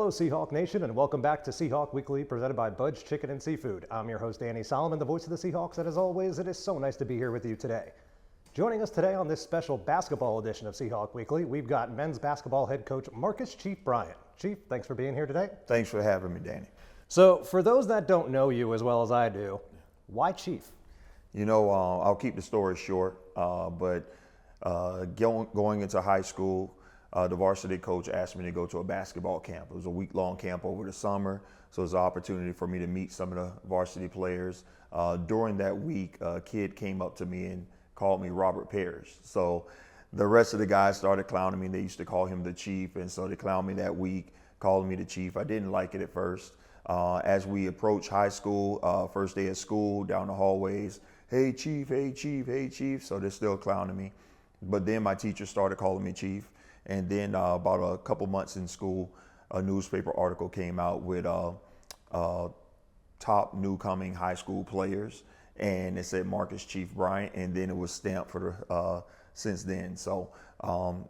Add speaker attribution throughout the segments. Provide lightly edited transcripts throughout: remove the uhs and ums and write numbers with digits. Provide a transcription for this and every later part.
Speaker 1: Hello, Seahawk Nation, and welcome back to Seahawk Weekly, presented by Bud's Chicken and Seafood. I'm your host, Danny Solomon, the voice of the Seahawks, and as always, it is so nice to be here with you today. Joining us today on this special basketball edition of Seahawk Weekly, we've got men's basketball head coach Marcus Chief Bryant. Chief, thanks for being here today.
Speaker 2: Thanks for having me, Danny.
Speaker 1: So, for those that don't know you as well as I do, why Chief?
Speaker 2: You know, I'll keep the story short, but going into high school, the varsity coach asked me to go to a basketball camp. It was a week-long camp over the summer, so it was an opportunity for me to meet some of the varsity players. During that week, a kid came up to me and called me Robert Parrish. So the rest of the guys started clowning me. They used to call him the Chief, and so they clowned me that week, calling me the Chief. I didn't like it at first. As we approached high school, first day of school, down the hallways, hey Chief, hey Chief, hey Chief. So they're still clowning me. But then my teacher started calling me Chief. And then about a couple months in school, a newspaper article came out with top new coming high school players. And it said Marcus Chief Bryant, and then it was stamped for since then. So,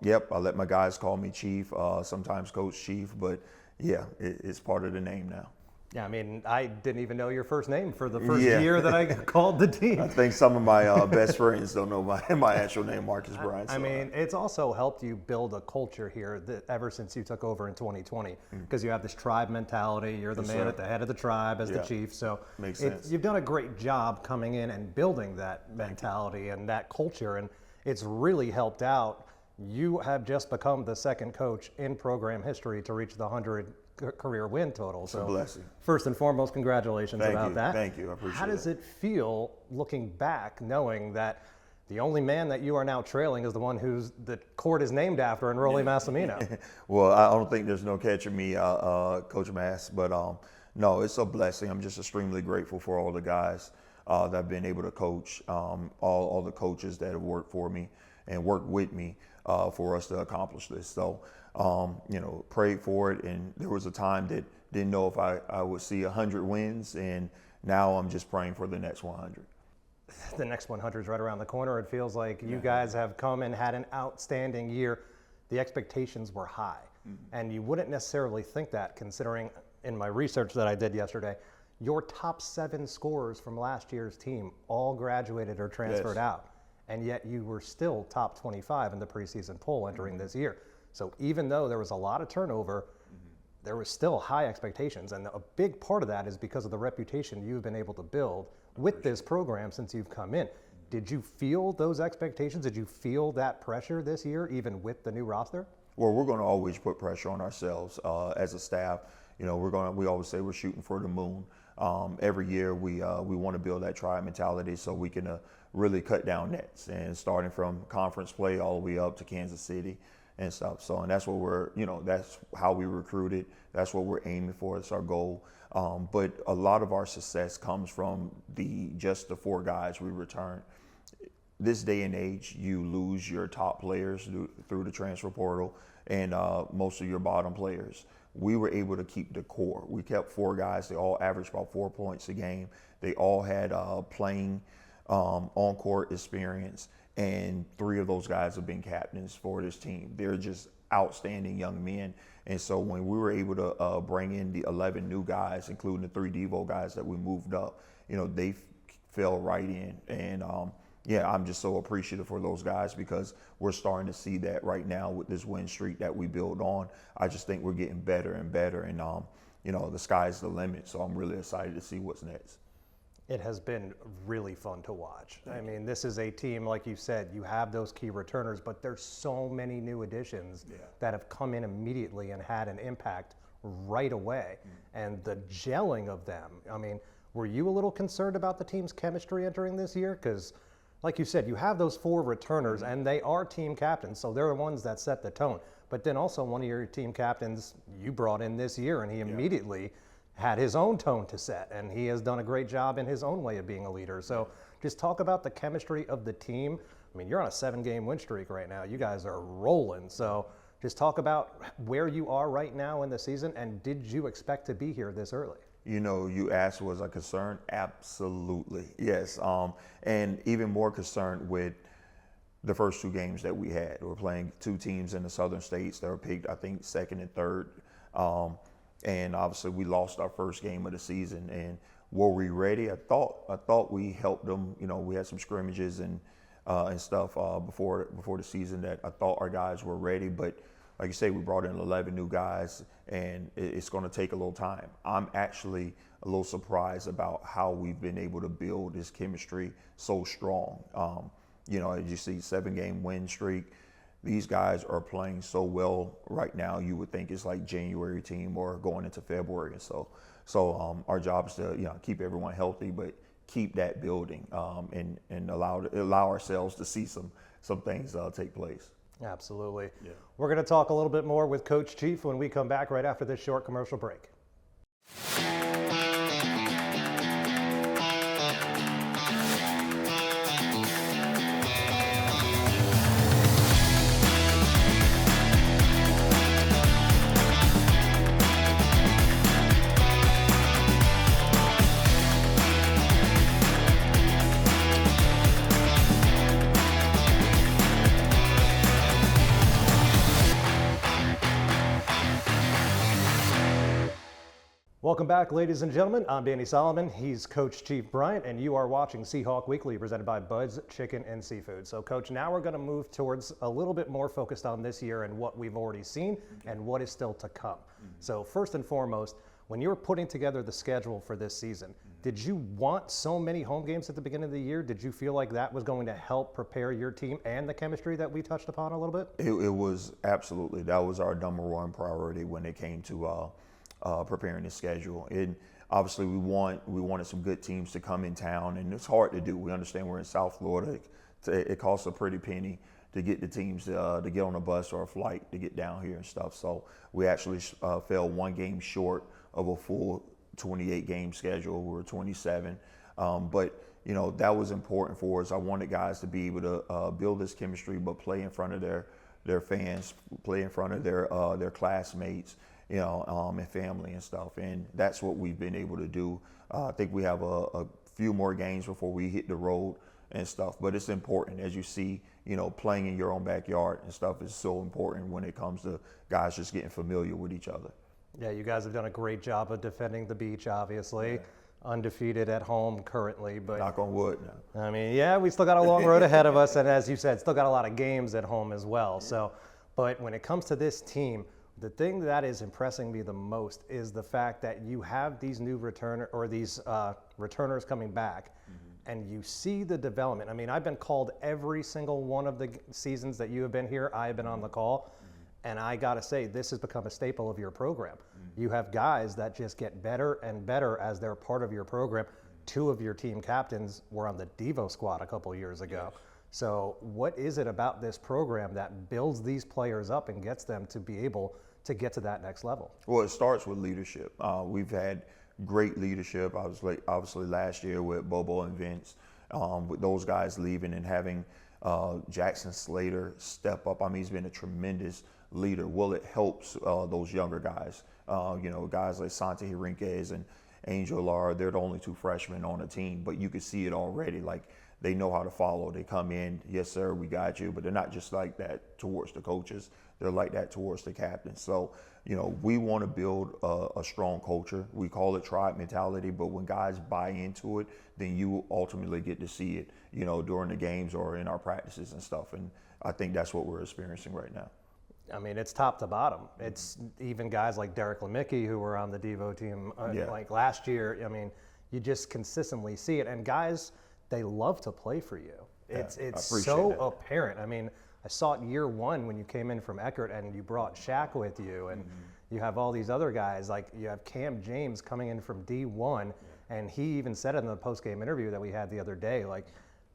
Speaker 2: yep, I let my guys call me Chief, sometimes Coach Chief, but yeah, it's part of the name now.
Speaker 1: Yeah, I mean, I didn't even know your first name for the first year that I called the team.
Speaker 2: I think some of my best friends don't know my actual name, Marcus Bryant.
Speaker 1: I mean, it's also helped you build a culture here that ever since you took over in 2020, because you have this tribe mentality. You're the man at the head of the tribe as the chief. So
Speaker 2: makes sense.
Speaker 1: You've done a great job coming in and building that mentality and that culture, and it's really helped out. You have just become the second coach in program history to reach the 100 career win total.
Speaker 2: It's a blessing.
Speaker 1: First and foremost, congratulations about that.
Speaker 2: Thank you. I appreciate it.
Speaker 1: How does it feel looking back, knowing that the only man that you are now trailing is the one who's the court is named after in Rollie Massimino?
Speaker 2: Well, I don't think there's no catching me, Coach Mass, but no, it's a blessing. I'm just extremely grateful for all the guys that I've been able to coach, all the coaches that have worked for me and worked with me for us to accomplish this. So, you know, prayed for it, and there was a time that didn't know if I would see 100 wins, and now I'm just praying for the next 100.
Speaker 1: The next 100 is right around the corner. It feels like you guys have come and had an outstanding year. The expectations were high, and you wouldn't necessarily think that, considering in my research that I did yesterday, your top 7 scorers from last year's team all graduated or transferred out, and yet you were still top 25 in the preseason poll entering this year. So even though there was a lot of turnover, there was still high expectations. And a big part of that is because of the reputation you've been able to build with this program since you've come in. Did you feel those expectations? Did you feel that pressure this year, even with the new roster?
Speaker 2: Well, we're going to always put pressure on ourselves as a staff. You know, we always say we're shooting for the moon. Every year we want to build that tribe mentality so we can really cut down nets, and starting from conference play all the way up to Kansas City and stuff. So, and that's what that's how we recruited. That's what we're aiming for. It's our goal. But a lot of our success comes from just the 4 guys we return. This day and age, you lose your top players through the transfer portal, and most of your bottom players. We were able to keep the core. We kept 4 guys. They all averaged about 4 points a game. They all had playing on-court experience, and 3 of those guys have been captains for this team. They're just outstanding young men. And so when we were able to bring in the 11 new guys, including the 3 Devo guys that we moved up, you know, they fell right in. And yeah, I'm just so appreciative for those guys, because we're starting to see that right now with this win streak that we build on. I just think we're getting better and better, and you know, the sky's the limit. So I'm really excited to see what's next.
Speaker 1: It has been really fun to watch. I mean, this is a team, like you said, you have those key returners, but there's so many new additions that have come in immediately and had an impact right away. And the gelling of them, I mean, were you a little concerned about the team's chemistry entering this year? Because, like you said, you have those 4 returners, and they are team captains, so they're the ones that set the tone. But then also one of your team captains you brought in this year, and he immediately had his own tone to set, and he has done a great job in his own way of being a leader. So just talk about the chemistry of the team. I mean, you're on a 7-game win streak right now. You guys are rolling. So just talk about where you are right now in the season, and did you expect to be here this early?
Speaker 2: You know, you asked, was I concerned? Absolutely, yes. And even more concerned with the first 2 games that we had. We're playing 2 teams in the southern states that were picked, I think, 2nd and 3rd. and obviously we lost our first game of the season. And were we ready? I thought we helped them. You know, we had some scrimmages and stuff before the season that I thought our guys were ready. But like you say, we brought in 11 new guys, and it's going to take a little time. I'm actually a little surprised about how we've been able to build this chemistry so strong. You know, as you see, 7-game win streak. These guys are playing so well right now. You would think it's like January team or going into February. And so our job is to, you know, keep everyone healthy, but keep that building and allow ourselves to see some things take place.
Speaker 1: Absolutely.
Speaker 2: Yeah.
Speaker 1: We're going to talk a little bit more with Coach Chief when we come back right after this short commercial break. Welcome back, ladies and gentlemen. I'm Danny Solomon. He's Coach Chief Bryant, and you are watching Seahawk Weekly, presented by Bud's Chicken and Seafood. So, Coach, now we're going to move towards a little bit more focused on this year and what we've already seen and what is still to come. So, first and foremost, when you were putting together the schedule for this season, did you want so many home games at the beginning of the year? Did you feel like that was going to help prepare your team and the chemistry that we touched upon a little bit?
Speaker 2: It was absolutely. That was our number one priority when it came to preparing the schedule. And obviously we wanted some good teams to come in town, and it's hard to do. We understand we're in South Florida. It costs a pretty penny to get the teams to get on a bus or a flight to get down here and stuff. So we actually fell one game short of a full 28-game schedule. We were 27. But you know, that was important for us. I wanted guys to be able to build this chemistry, but play in front of their fans, play in front of their classmates, you know, and family and stuff. And that's what we've been able to do. I think we have a few more games before we hit the road and stuff, but it's important. As you see, you know, playing in your own backyard and stuff is so important when it comes to guys just getting familiar with each other.
Speaker 1: Yeah, you guys have done a great job of defending the beach, obviously. Yeah. Undefeated at home currently, but
Speaker 2: knock on wood.
Speaker 1: I mean, yeah, we still got a long road ahead of us, and as you said, still got a lot of games at home as well. So, but when it comes to this team, the thing that is impressing me the most is the fact that you have these new returners coming back, and you see the development. I mean, I've been called every single one of the seasons that you have been here. I have been on the call, and I got to say, this has become a staple of your program. You have guys that just get better and better as they're part of your program. 2 of your team captains were on the Devo squad a couple of years ago. Yes. So what is it about this program that builds these players up and gets them to be able to get to that next level?
Speaker 2: Well, it starts with leadership. We've had great leadership, obviously last year with Bobo and Vince, with those guys leaving and having Jackson Slater step up. I mean, he's been a tremendous leader. Well, it helps those younger guys. You know, guys like Sante Henriquez and Angel Lara, they're the only 2 freshmen on the team, but you can see it already. Like, they know how to follow. They come in, yes, sir, we got you, but they're not just like that towards the coaches. They're like that towards the captains. So, you know, we want to build a strong culture. We call it tribe mentality, but when guys buy into it, then you ultimately get to see it, you know, during the games or in our practices and stuff. And I think that's what we're experiencing right now.
Speaker 1: I mean, it's top to bottom. It's even guys like Derek Lemicki, who were on the Devo team like last year. I mean, you just consistently see it. And guys, they love to play for you. It's so apparent. I mean, I saw it year 1 when you came in from Eckert and you brought Shaq with you. And you have all these other guys, like you have Cam James coming in from D1. And he even said it in the post-game interview that we had the other day, like,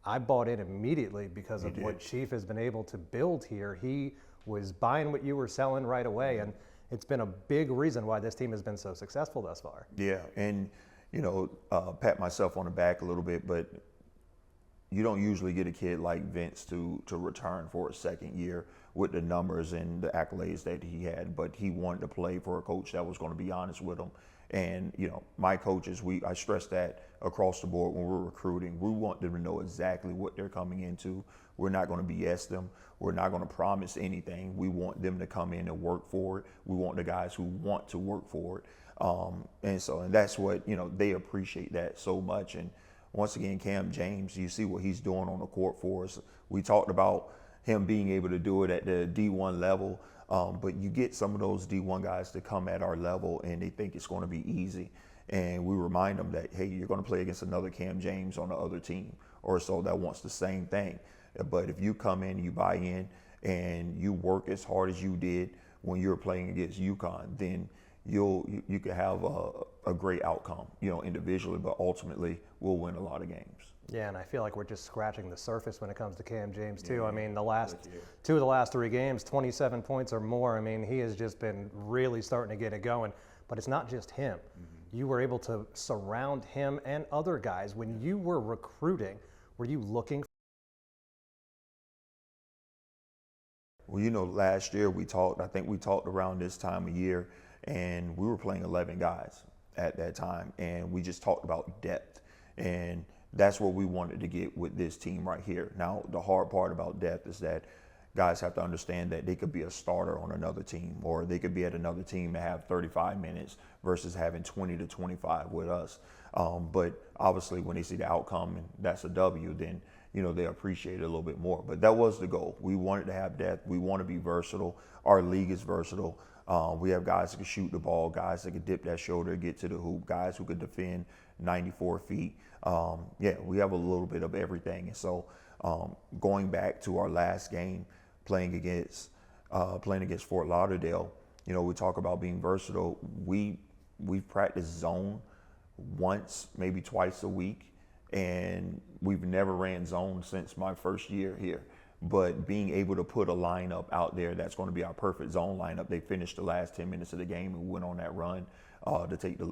Speaker 1: I bought in immediately because of what Chief has been able to build here. He was buying what you were selling right away, and it's been a big reason why this team has been so successful thus far.
Speaker 2: Yeah, and you know, pat myself on the back a little bit, but you don't usually get a kid like Vince to return for a second year with the numbers and the accolades that he had, but he wanted to play for a coach that was going to be honest with him And, my coaches, I stress that across the board when we're recruiting. We want them to know exactly what they're coming into. We're not going to BS them. We're not going to promise anything. We want them to come in and work for it. We want the guys who want to work for it. And that's what, they appreciate that so much. And once again, Cam James, you see what he's doing on the court for us. We talked about him being able to do it at the D1 level. But you get some of those D1 guys to come at our level and they think it's going to be easy. And we remind them that, hey, you're going to play against another Cam James on the other team or so that wants the same thing. But if you come in, you buy in, and you work as hard as you did when you were playing against UConn, then you could have a great outcome, individually, but ultimately we'll win a lot of games.
Speaker 1: Yeah, and I feel like we're just scratching the surface when it comes to Cam James, too. I mean, two of the last 3 games, 27 points or more. I mean, he has just been really starting to get it going. But it's not just him. You were able to surround him and other guys. When you were recruiting, were you looking?
Speaker 2: Well, last year I think we talked around this time of year, and we were playing 11 guys at that time. And we just talked about depth. And that's what we wanted to get with this team right here. Now, the hard part about depth is that guys have to understand that they could be a starter on another team, or they could be at another team and have 35 minutes versus having 20 to 25 with us. But obviously when they see the outcome and that's a W, then, they appreciate it a little bit more. But that was the goal. We wanted to have depth. We want to be versatile. Our league is versatile. We have guys that can shoot the ball, guys that can dip that shoulder, get to the hoop, guys who can defend 94 feet. We have a little bit of everything. And so going back to our last game, playing against Fort Lauderdale, we talk about being versatile. We've practiced zone once, maybe twice a week, and we've never ran zone since my first year here. But being able to put a lineup out there that's going to be our perfect zone lineup. They finished the last 10 minutes of the game and went on that run to take the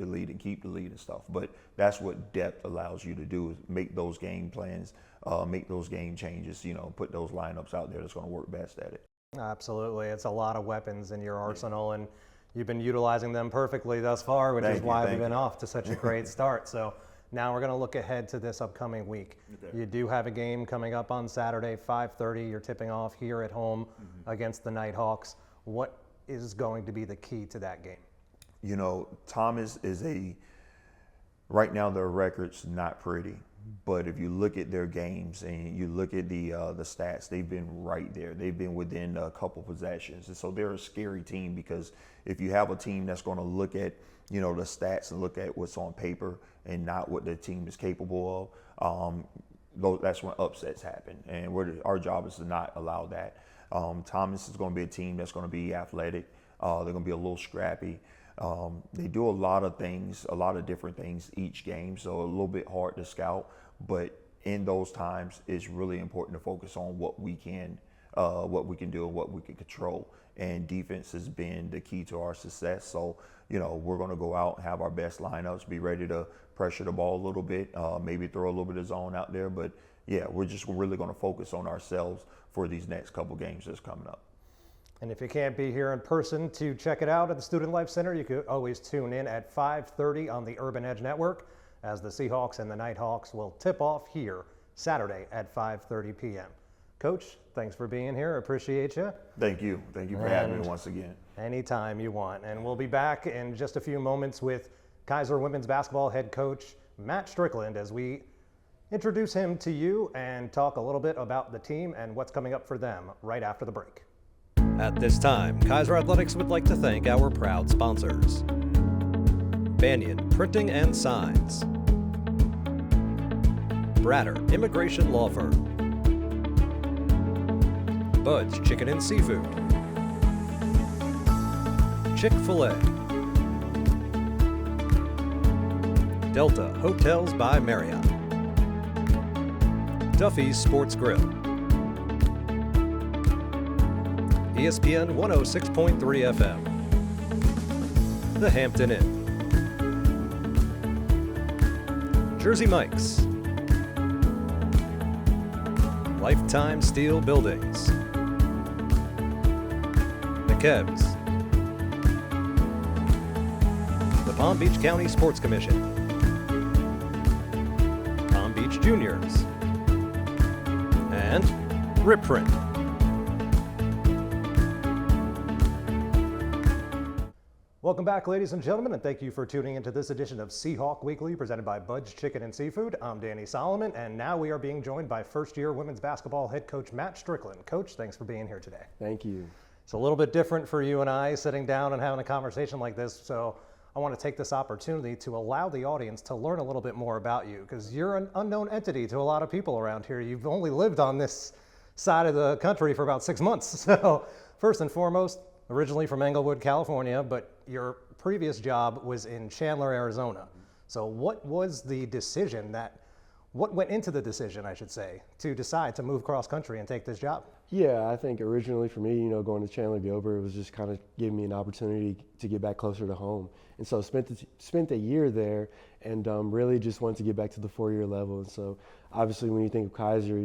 Speaker 2: lead and keep the lead and stuff. But that's what depth allows you to do, is make those game plans, make those game changes, put those lineups out there that's going to work best at it.
Speaker 1: Absolutely. It's a lot of weapons in your arsenal, and you've been utilizing them perfectly thus far, which is why we've been off to such a great start. So now we're going to look ahead to this upcoming week. Okay. You do have a game coming up on Saturday, 5:30. You're tipping off here at home against the Nighthawks. What is going to be the key to that game?
Speaker 2: Thomas right now their record's not pretty, but if you look at their games and you look at the stats, they've been right there. They've been within a couple possessions. And so they're a scary team, because if you have a team that's going to look at, the stats and look at what's on paper and not what the team is capable of, that's when upsets happen. And our job is to not allow that. Thomas is going to be a team that's going to be athletic. They're going to be a little scrappy. They do a lot of things, a lot of different things each game, so a little bit hard to scout. But in those times, it's really important to focus on what we can do and what we can control. And defense has been the key to our success. So, we're going to go out and have our best lineups, be ready to pressure the ball a little bit, maybe throw a little bit of zone out there. But yeah, we're just really going to focus on ourselves for these next couple games that's coming up.
Speaker 1: And if you can't be here in person to check it out at the Student Life Center, you could always tune in at 5:30 on the Urban Edge Network, as the Seahawks and the Nighthawks will tip off here Saturday at 5:30 p.m. Coach, thanks for being here. Appreciate you.
Speaker 2: Thank you. Thank you for having me once again.
Speaker 1: Anytime you want. And we'll be back in just a few moments with Kaiser women's basketball head coach Matt Strickland, as we introduce him to you and talk a little bit about the team and what's coming up for them right after the break.
Speaker 3: At this time, Kaiser Athletics would like to thank our proud sponsors: Banyan Printing and Signs, Bratter Immigration Law Firm, Bud's Chicken and Seafood, Chick-fil-A, Delta Hotels by Marriott, Duffy's Sports Grill, ESPN 106.3 FM, The Hampton Inn, Jersey Mike's, Lifetime Steel Buildings, McKebb's, Palm Beach County Sports Commission, Palm Beach Juniors, and Rip Print.
Speaker 1: Welcome back, ladies and gentlemen, and thank you for tuning into this edition of Seahawk Weekly, presented by Bud's Chicken and Seafood. I'm Danny Solomon, and now we are being joined by first-year women's basketball head coach Matt Strickland. Coach, thanks for being here today.
Speaker 4: Thank you.
Speaker 1: It's a little bit different for you and I sitting down and having a conversation like this, so I want to take this opportunity to allow the audience to learn a little bit more about you, because you're an unknown entity to a lot of people around here. You've only lived on this side of the country for about 6 months. So first and foremost, originally from Englewood, California, but your previous job was in Chandler, Arizona. So what went into the decision, I should say, to decide to move cross country and take this job?
Speaker 4: Yeah, I think originally for me, going to Chandler Gilbert was just kind of giving me an opportunity to get back closer to home. And so spent a year there and really just wanted to get back to the 4-year level. And so obviously when you think of Kaiser,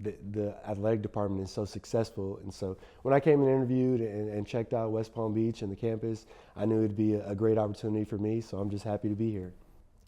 Speaker 4: the athletic department is so successful. And so when I came and interviewed and checked out West Palm Beach and the campus, I knew it'd be a great opportunity for me. So I'm just happy to be here.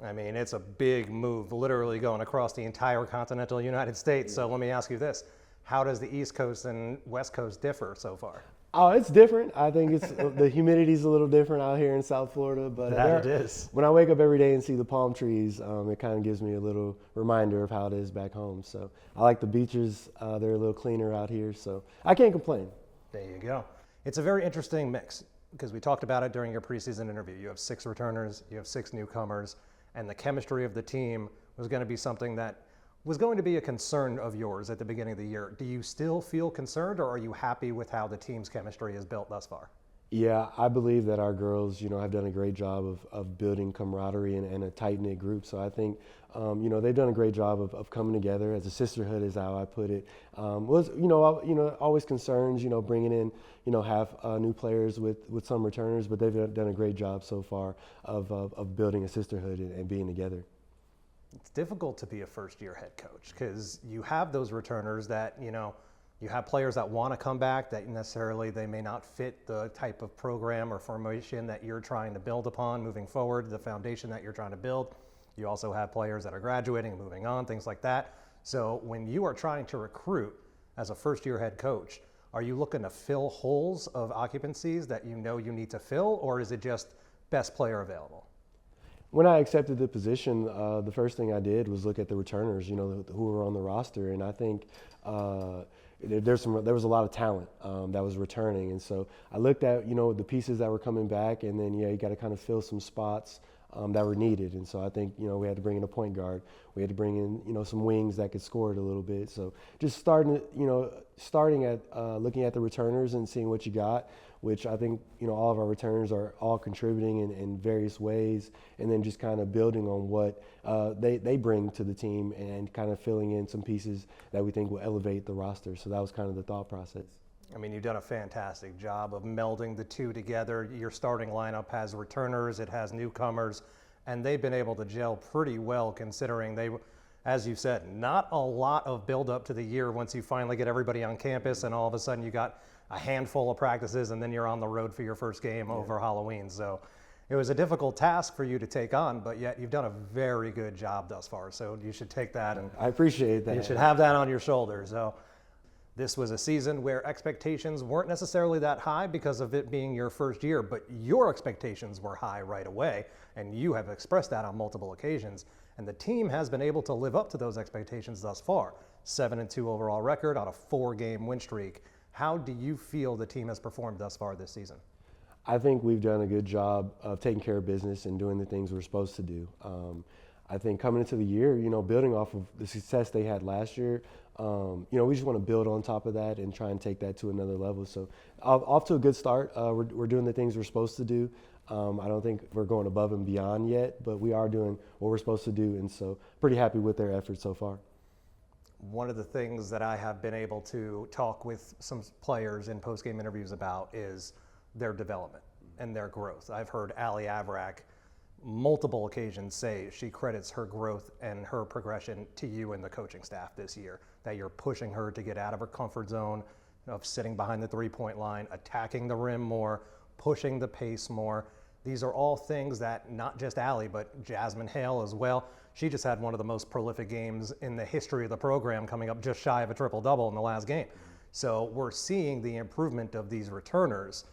Speaker 1: I mean, it's a big move, literally going across the entire continental United States. So let me ask you this. How does the East Coast and West Coast differ so far?
Speaker 4: Oh, it's different. I think it's the humidity's a little different out here in South Florida, but
Speaker 1: That it is.
Speaker 4: When I wake up every day and see the palm trees, it kind of gives me a little reminder of how it is back home. So I like the beaches. They're a little cleaner out here, so I can't complain.
Speaker 1: There you go. It's a very interesting mix because we talked about it during your preseason interview. You have 6 returners, you have 6 newcomers, and the chemistry of the team was going to be something that was going to be a concern of yours at the beginning of the year. Do you still feel concerned, or are you happy with how the team's chemistry is built thus far?
Speaker 4: Yeah, I believe that our girls, have done a great job of building camaraderie and a tight-knit group. So I think, they've done a great job of coming together as a sisterhood, is how I put it. Always concerns, bringing in, half new players with some returners, but they've done a great job so far of building a sisterhood and being together.
Speaker 1: It's difficult to be a first-year head coach because you have those returners that, you have players that want to come back that necessarily they may not fit the type of program or formation that you're trying to build upon moving forward, the foundation that you're trying to build. You also have players that are graduating and moving on, things like that. So when you are trying to recruit as a first-year head coach, are you looking to fill holes of occupancies that you need to fill, or is it just best player available?
Speaker 4: When I accepted the position, the first thing I did was look at the returners, who were on the roster, and I think there was a lot of talent that was returning, and so I looked at the pieces that were coming back, and then you got to kind of fill some spots that were needed, and so I think we had to bring in a point guard, we had to bring in some wings that could score it a little bit. So just starting at looking at the returners and seeing what you got, which I think all of our returners are all contributing in various ways, and then just kind of building on what they bring to the team and kind of filling in some pieces that we think will elevate the roster. So that was kind of the thought process.
Speaker 1: I mean, you've done a fantastic job of melding the two together. Your starting lineup has returners, it has newcomers, and they've been able to gel pretty well considering they, as you said, not a lot of build up to the year once you finally get everybody on campus and all of a sudden you got a handful of practices and then you're on the road for your first game over Halloween. So it was a difficult task for you to take on, but yet you've done a very good job thus far. So you should take that, and
Speaker 4: I appreciate that.
Speaker 1: You should have that on your shoulders. So this was a season where expectations weren't necessarily that high because of it being your first year, but your expectations were high right away, and you have expressed that on multiple occasions. And the team has been able to live up to those expectations thus far. 7-2 overall record on a 4-game win streak. How do you feel the team has performed thus far this season?
Speaker 4: I think we've done a good job of taking care of business and doing the things we're supposed to do. I think coming into the year, building off of the success they had last year, we just want to build on top of that and try and take that to another level. So off to a good start. We're doing the things we're supposed to do. I don't think we're going above and beyond yet, but we are doing what we're supposed to do, and so pretty happy with their efforts so far.
Speaker 1: One of the things that I have been able to talk with some players in post-game interviews about is their development and their growth. I've heard Allie Avrak multiple occasions say she credits her growth and her progression to you and the coaching staff this year, that you're pushing her to get out of her comfort zone of sitting behind the three-point line, attacking the rim more, pushing the pace more. These are all things that not just Allie, but Jasmine Hale as well. She just had one of the most prolific games in the history of the program, coming up just shy of a triple-double in the last game. So we're seeing the improvement of these returners.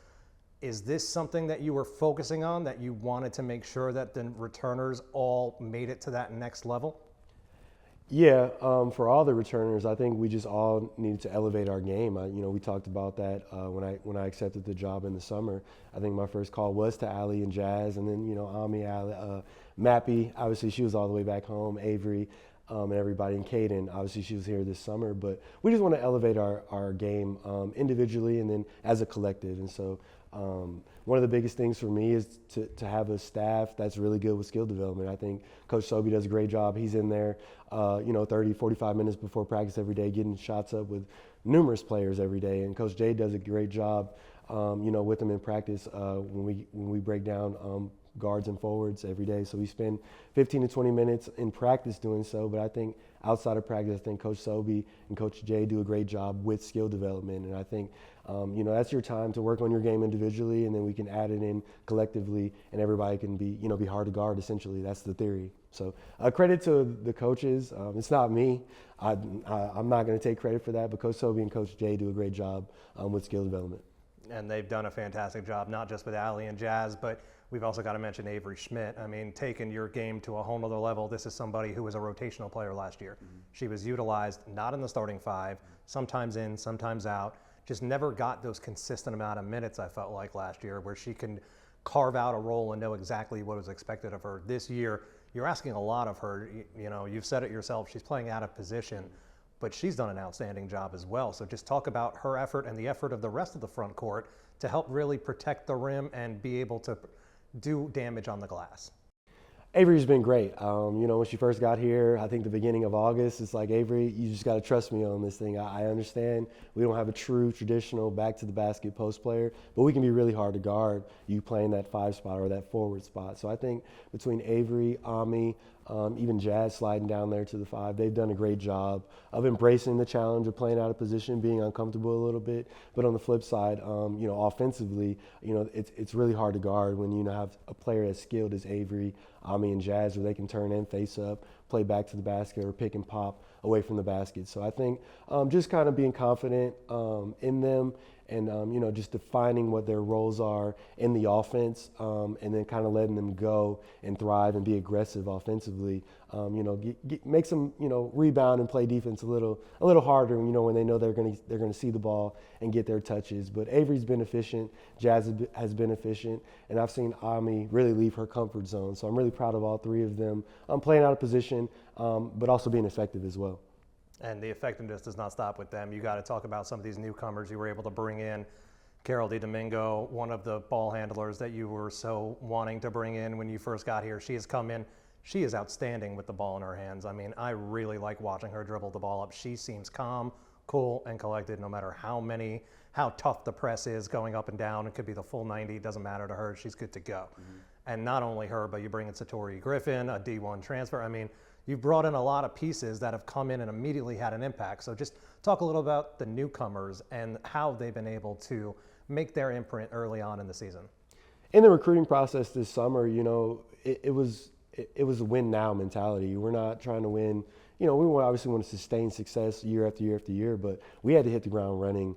Speaker 1: Is this something that you were focusing on, that you wanted to make sure that the returners all made it to that next level?
Speaker 4: Yeah, for all the returners, I think we just all needed to elevate our game. We talked about that when I accepted the job in the summer. I think my first call was to Allie and Jazz, and then Ami, Allie, Mappy. Obviously, she was all the way back home. Avery, and everybody, and Kaden. Obviously, she was here this summer, but we just want to elevate our game individually and then as a collective. And so one of the biggest things for me is to have a staff that's really good with skill development. I think Coach Sobey does a great job. He's in there, 30, 45 minutes before practice every day, getting shots up with numerous players every day. And Coach Jay does a great job, with them in practice when we break down guards and forwards every day. So we spend 15 to 20 minutes in practice doing so. But I think outside of practice, I think Coach Sobey and Coach Jay do a great job with skill development. And I think, that's your time to work on your game individually, and then we can add it in collectively, and everybody can be hard to guard, essentially. That's the theory. So credit to the coaches. It's not me. I'm not going to take credit for that, but Coach Sobey and Coach Jay do a great job with skill development.
Speaker 1: And they've done a fantastic job, not just with Allie and Jazz, but we've also got to mention Avery Schmidt. I mean, taking your game to a whole nother level. This is somebody who was a rotational player last year. Mm-hmm. She was utilized not in the starting five, sometimes in, sometimes out. Just never got those consistent amount of minutes, I felt like, last year, where she can carve out a role and know exactly what was expected of her. This year, you're asking a lot of her. You've said it yourself. She's playing out of position, but she's done an outstanding job as well. So just talk about her effort and the effort of the rest of the front court to help really protect the rim and be able to do damage on the glass.
Speaker 4: Avery's been great. When she first got here, I think the beginning of August, it's like, Avery, you just got to trust me on this thing. I understand we don't have a true traditional back-to-the-basket post player, but we can be really hard to guard you playing that 5 spot or that forward spot. So I think between Avery, Ami, even Jazz sliding down there to the 5, they've done a great job of embracing the challenge of playing out of position, being uncomfortable a little bit. But on the flip side, offensively, it's really hard to guard when you have a player as skilled as Avery, Ami, and Jazz, where they can turn in, face up, play back to the basket, or pick and pop away from the basket. So I think just kind of being confident in them and, just defining what their roles are in the offense and then kind of letting them go and thrive and be aggressive offensively, makes them, rebound and play defense a little harder, when they know they're going to see the ball and get their touches. But Avery's been efficient, Jazz has been efficient, and I've seen Ami really leave her comfort zone. So I'm really proud of all three of them. Playing out of position, but also being effective as well.
Speaker 1: And the effectiveness does not stop with them. You got to talk about some of these newcomers you were able to bring in. Carol DiDomingo, one of the ball handlers that you were so wanting to bring in when you first got here. She has come in. She is outstanding with the ball in her hands. I mean, I really like watching her dribble the ball up. She seems calm, cool, and collected no matter how tough the press is going up and down. It could be the full 90. It doesn't matter to her. She's good to go. Mm-hmm. And not only her, but you bring in Satori Griffin, a D1 transfer. I mean, you've brought in a lot of pieces that have come in and immediately had an impact. So just talk a little about the newcomers and how they've been able to make their imprint early on in the season.
Speaker 4: In the recruiting process this summer, it was a win now mentality. We're not trying to win. We obviously want to sustain success year after year after year, but we had to hit the ground running,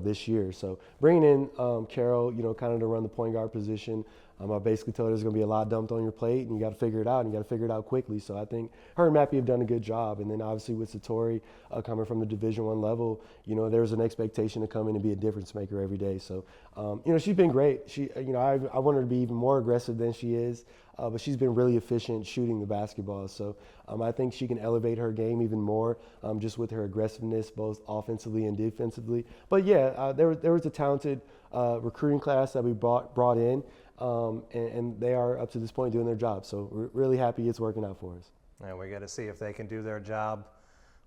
Speaker 4: this year. So bringing in Carol, kind of to run the point guard position. I basically told her there's going to be a lot dumped on your plate, and you got to figure it out, and you got to figure it out quickly. So I think her and Mappy have done a good job. And then obviously with Satori coming from the Division I level, there's an expectation to come in and be a difference maker every day. So, she's been great. She, I want her to be even more aggressive than she is, but she's been really efficient shooting the basketball. So I think she can elevate her game even more just with her aggressiveness, both offensively and defensively. But yeah, there was a talented recruiting class that we brought in. And they are up to this point doing their job. So we're really happy it's working out for us.
Speaker 1: And we got to see if they can do their job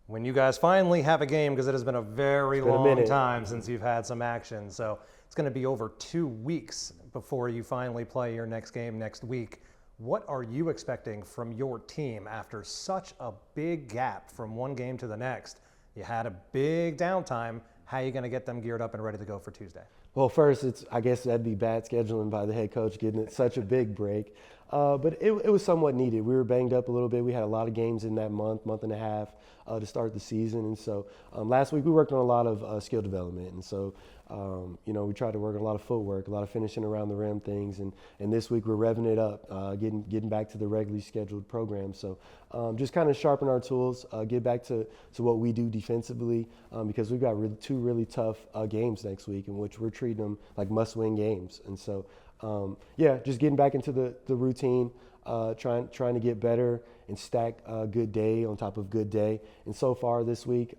Speaker 1: when you guys finally have a game, because it has been a very long time since you've had some action. So it's going to be over 2 weeks before you finally play your next game next week. What are you expecting from your team after such a big gap from one game to the next? You had a big downtime. How are you going to get them geared up and ready to go for Tuesday?
Speaker 4: Well, first, I guess that'd be bad scheduling by the head coach getting it such a big break. But it was somewhat needed. We were banged up a little bit. We had a lot of games in that month and a half to start the season. And so last week we worked on a lot of skill development. And so, we tried to work on a lot of footwork, a lot of finishing around the rim things. And this week we're revving it up, getting back to the regularly scheduled program. So just kind of sharpen our tools, get back to what we do defensively because we've got two really tough games next week in which we're treating them like must-win games. And so, just getting back into the routine, trying to get better and stack good day on top of good day. And so far this week,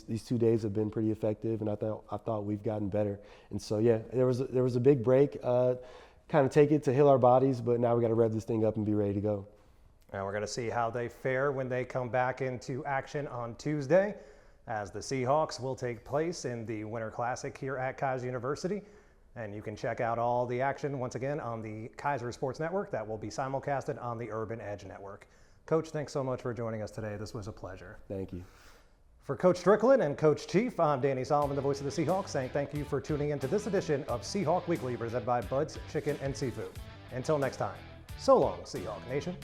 Speaker 4: these 2 days have been pretty effective, and I thought we've gotten better. And so there was a big break, kind of take it to heal our bodies, but now we got to rev this thing up and be ready to go.
Speaker 1: And we're going to see how they fare when they come back into action on Tuesday, as the Seahawks will take place in the Winter Classic here at Kaiser University. And you can check out all the action once again on the Kaiser Sports Network that will be simulcasted on the Urban Edge Network. Coach, thanks so much for joining us today. This was a pleasure.
Speaker 4: Thank you.
Speaker 1: For Coach Strickland and Coach Chief, I'm Danny Solomon, the voice of the Seahawks, saying thank you for tuning in to this edition of Seahawk Weekly, presented by Bud's Chicken and Seafood. Until next time, so long, Seahawk Nation.